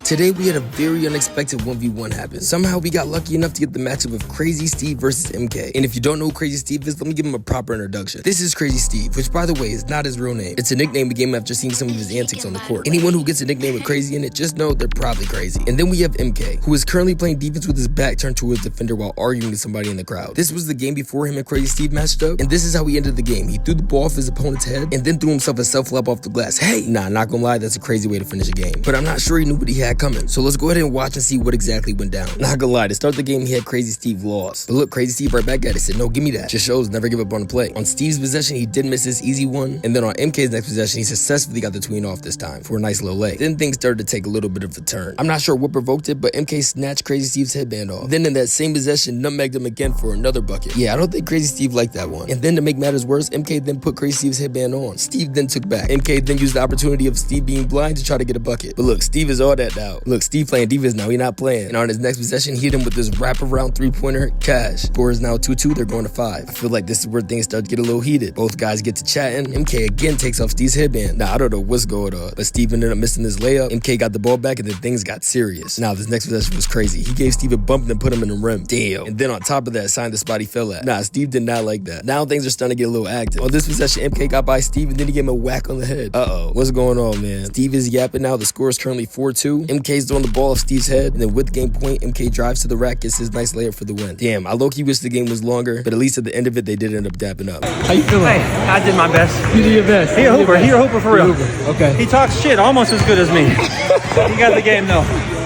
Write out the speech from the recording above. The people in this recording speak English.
Today we had a very unexpected 1v1 happen. Somehow we got lucky enough to get the matchup of Crazy Steve versus MK. And if you don't know who Crazy Steve is, let me give him a proper introduction. This is Crazy Steve, which by the way is not his real name. It's a nickname we gave him after seeing some of his antics on the court. Anyone who gets a nickname with crazy in it, just know they're probably crazy. And then we have MK, who is currently playing defense with his back turned to his defender while arguing with somebody in the crowd. This was the game before him and Crazy Steve matched up, and this is how he ended the game. He threw the ball off his opponent's head and then threw himself a self-lap off the glass. Hey, nah, not gonna lie, that's a crazy way to finish a game. But I'm not sure he knew what he had coming. So let's go ahead and watch and see what exactly went down. Not gonna lie, to start the game, he had Crazy Steve lost. But look, Crazy Steve right back at it, said, no, give me that. Just shows never give up on the play. On Steve's possession, he did miss this easy one. And then on MK's next possession, he successfully got the tween off this time for a nice little leg. Then things started to take a little bit of a turn. I'm not sure what provoked it, but MK snatched Crazy Steve's headband off. Then in that same possession, nutmegged him again for another bucket. Yeah, I don't think Crazy Steve liked that one. And then to make matters worse, MK then put Crazy Steve's headband on. Steve then took back. MK then used the opportunity of Steve being blind to try to get a bucket. But look, Steve is all that now. Look, Steve playing defense now, he not playing. And on his next possession, he hit him with this wraparound three-pointer, cash. Score is now 2-2, they're going to 5. I feel like this is where things start to get a little heated. Both guys get to chatting. MK again takes off Steve's headband. Now, I don't know what's going on, but Steve ended up missing his layup. MK got the ball back, and then things got serious. Now, this next possession was crazy. He gave Steve a bump and then put him in the rim. Damn. And then on top of that, signed the spot he fell at. Nah, Steve did not like that. Now things are starting to get a little active. On this possession, MK got by Steve, and then he gave him a whack on the head. Uh-oh. What's going on, man? Steve is yapping now. The score is currently 4-2. MK's throwing the ball off Steve's head, and then with game point, MK drives to the rack, gets his nice layup for the win. Damn, I low-key wish the game was longer, but at least at the end of it, they did end up dapping up. How you feeling? Hey, I did my best. You did your best. He a hooper. He a hooper for real. Okay. He talks shit almost as good as me. He got the game though.